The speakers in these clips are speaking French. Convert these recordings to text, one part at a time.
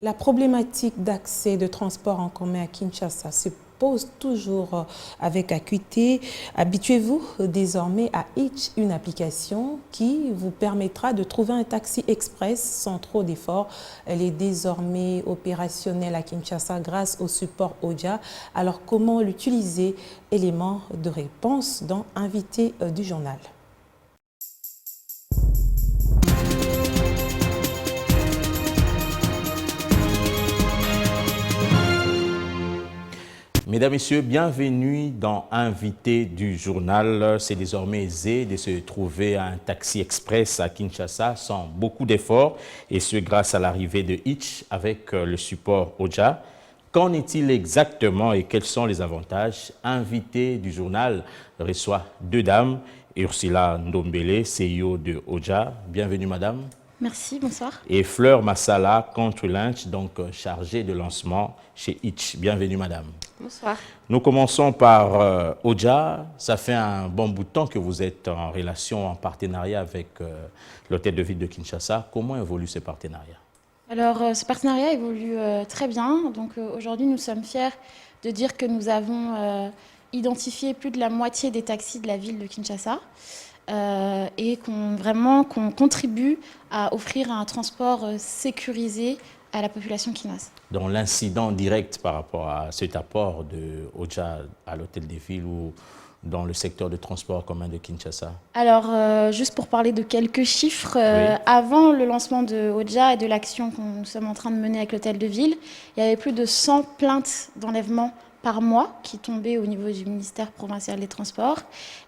La problématique d'accès de transport en commun à Kinshasa se pose toujours avec acuité. Habituez-vous désormais à Hitch, une application qui vous permettra de trouver un taxi express sans trop d'efforts. Elle est désormais opérationnelle à Kinshasa grâce au support Oja. Alors comment l'utiliser? Élément de réponse dans Invité du journal. Mesdames, Messieurs, bienvenue dans Invité du journal. C'est désormais aisé de se trouver un taxi express à Kinshasa sans beaucoup d'efforts, et ce grâce à l'arrivée de Hitch avec le support Oja. Qu'en est-il exactement et quels sont les avantages? Invité du journal reçoit deux dames, Ursula Ndombele, CEO de Oja. Bienvenue, madame. Merci, bonsoir. Et Fleur Massala, country lunch, donc chargée de lancement chez Hitch. Bienvenue, madame. Bonsoir. Nous commençons par Oja. Ça fait un bon bout de temps que vous êtes en relation, en partenariat avec l'hôtel de ville de Kinshasa. Comment évolue ce partenariat? Alors, ce partenariat évolue très bien. Donc, aujourd'hui, nous sommes fiers de dire que nous avons identifié plus de la moitié des taxis de la ville de Kinshasa et qu'on contribue à offrir un transport sécurisé à la population quinoise. Donc, l'incident direct par rapport à cet apport de Oja à l'hôtel des villes ou dans le secteur de transport commun de Kinshasa? Alors, juste pour parler de quelques chiffres, Oui. avant le lancement de Oja et de l'action que nous sommes en train de mener avec l'hôtel de ville, il y avait plus de 100 plaintes d'enlèvement par mois qui tombaient au niveau du ministère provincial des Transports.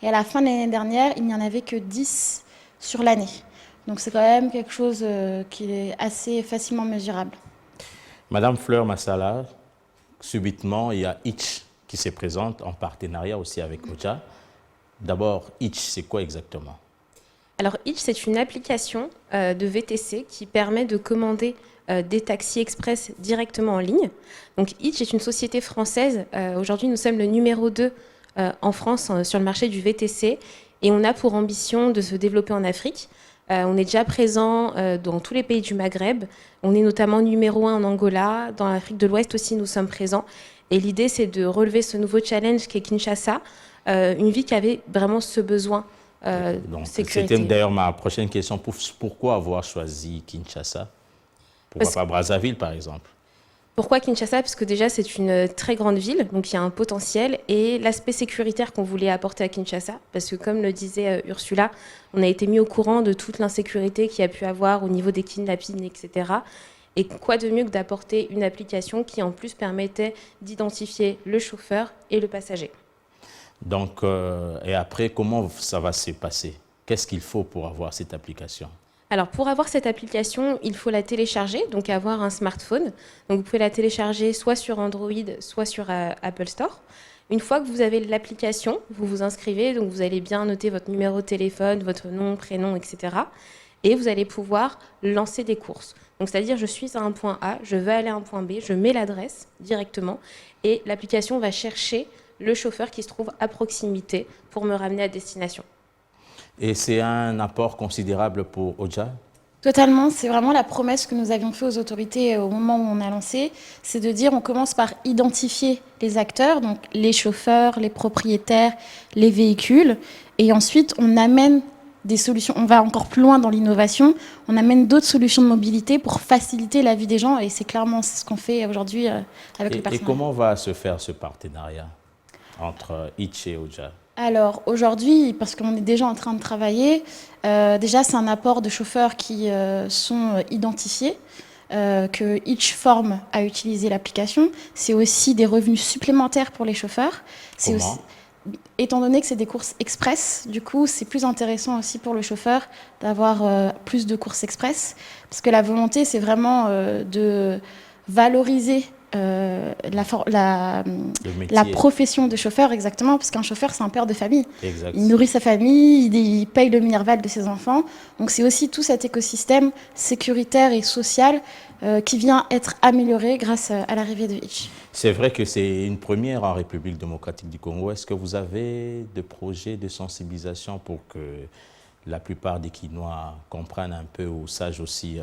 Et à la fin de l'année dernière, il n'y en avait que 10 sur l'année. Donc c'est quand même quelque chose qui est assez facilement mesurable. Madame Fleur Massala, subitement, il y a Hitch qui se présente en partenariat aussi avec Oja. D'abord, Hitch, c'est quoi exactement? Alors Hitch, c'est une application de VTC qui permet de commander des taxis express directement en ligne. Donc Hitch est une société française. Aujourd'hui, nous sommes le numéro 2 en France sur le marché du VTC et on a pour ambition de se développer en Afrique. On est déjà présent dans tous les pays du Maghreb. On est notamment numéro 1 en Angola. Dans l'Afrique de l'Ouest aussi, nous sommes présents. Et l'idée, c'est de relever ce nouveau challenge qu'est Kinshasa, une ville qui avait vraiment ce besoin Donc, sécurité. c'était d'ailleurs ma prochaine question. Pourquoi avoir choisi Kinshasa? Pourquoi pas Brazzaville, par exemple? Pourquoi Kinshasa? Parce que déjà, c'est une très grande ville, donc il y a un potentiel. Et l'aspect sécuritaire qu'on voulait apporter à Kinshasa, parce que comme le disait Ursula, on a été mis au courant de toute l'insécurité qu'il y a pu avoir au niveau des kidnappings, etc. Et quoi de mieux que d'apporter une application qui, en plus, permettait d'identifier le chauffeur et le passager. Donc, et après, comment ça va se passer? Qu'est-ce qu'il faut pour avoir cette application? Alors, pour avoir cette application, il faut la télécharger, donc avoir un smartphone. Donc, vous pouvez la télécharger soit sur Android, soit sur Apple Store. Une fois que vous avez l'application, vous vous inscrivez, donc vous allez bien noter votre numéro de téléphone, votre nom, prénom, etc. Et vous allez pouvoir lancer des courses. Donc, c'est-à-dire, je suis à un point A, je veux aller à un point B, je mets l'adresse directement et l'application va chercher le chauffeur qui se trouve à proximité pour me ramener à destination. Et c'est un apport considérable pour Oja? Totalement, c'est vraiment la promesse que nous avions faite aux autorités au moment où on a lancé, c'est de dire on commence par identifier les acteurs, donc les chauffeurs, les propriétaires, les véhicules, et ensuite on amène des solutions, on va encore plus loin dans l'innovation, on amène d'autres solutions de mobilité pour faciliter la vie des gens, et c'est clairement ce qu'on fait aujourd'hui avec le partenariat. Et comment va se faire ce partenariat entre Hitch et Oja? Alors aujourd'hui, parce qu'on est déjà en train de travailler, déjà c'est un apport de chauffeurs qui sont identifiés, que Hitch forme à utiliser l'application. C'est aussi des revenus supplémentaires pour les chauffeurs. Comment? Aussi, étant donné que c'est des courses express, du coup c'est plus intéressant aussi pour le chauffeur d'avoir plus de courses express, parce que la volonté c'est vraiment de valoriser la profession de chauffeur, exactement, parce qu'un chauffeur, c'est un père de famille. Exact. Il nourrit sa famille, il paye le Minerval de ses enfants. Donc c'est aussi tout cet écosystème sécuritaire et social qui vient être amélioré grâce à l'arrivée de Hitch. C'est vrai que c'est une première en République démocratique du Congo. Est-ce que vous avez des projets de sensibilisation pour que la plupart des Quinois comprennent un peu ou sachent aussi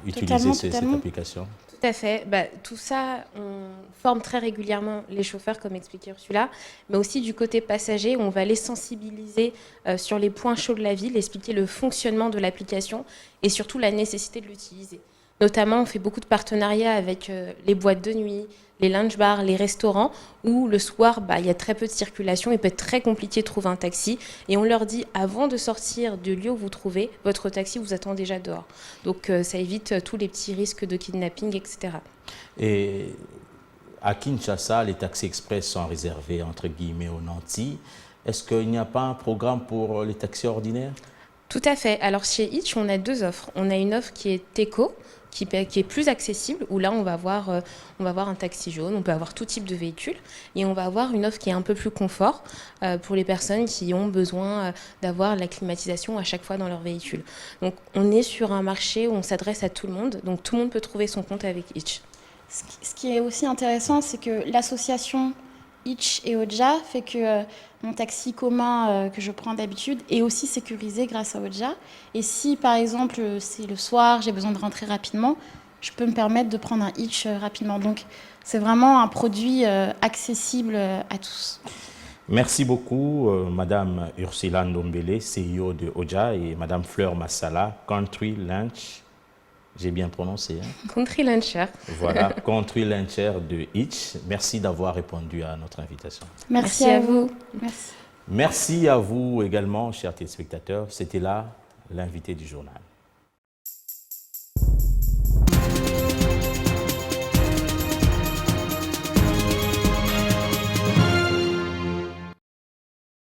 utiliser cette application? Tout à fait. Tout ça, on forme très régulièrement les chauffeurs, comme expliquait Ursula, mais aussi du côté passager, où on va les sensibiliser sur les points chauds de la ville, expliquer le fonctionnement de l'application et surtout la nécessité de l'utiliser. Notamment, on fait beaucoup de partenariats avec les boîtes de nuit, les lunch bars, les restaurants, où le soir, il y a très peu de circulation, il peut être très compliqué de trouver un taxi. Et on leur dit, avant de sortir du lieu où vous trouvez, votre taxi vous attend déjà dehors. Donc ça évite tous les petits risques de kidnapping, etc. Et à Kinshasa, les taxis express sont réservés, entre guillemets, aux nantis. Est-ce qu'il n'y a pas un programme pour les taxis ordinaires? Tout à fait. Alors chez Hitch, on a 2 offres. On a une offre qui est éco, qui est plus accessible, où là on va avoir un taxi jaune, on peut avoir tout type de véhicule, et on va avoir une offre qui est un peu plus confort pour les personnes qui ont besoin d'avoir la climatisation à chaque fois dans leur véhicule. Donc on est sur un marché où on s'adresse à tout le monde, donc tout le monde peut trouver son compte avec Hitch. Ce qui est aussi intéressant, c'est que l'association Hitch et Oja fait que mon taxi commun que je prends d'habitude est aussi sécurisé grâce à Oja. Et si, par exemple, c'est le soir, j'ai besoin de rentrer rapidement, je peux me permettre de prendre un Hitch rapidement. Donc, c'est vraiment un produit accessible à tous. Merci beaucoup, Madame Ursula Ndombele, CEO de Oja, et Madame Fleur Massala, Country Lunch. J'ai bien prononcé. Hein? Country Luncher. Voilà, Country Luncher de Hitch. Merci d'avoir répondu à notre invitation. Merci à vous. Merci. Merci à vous également, chers téléspectateurs. C'était là l'invité du journal.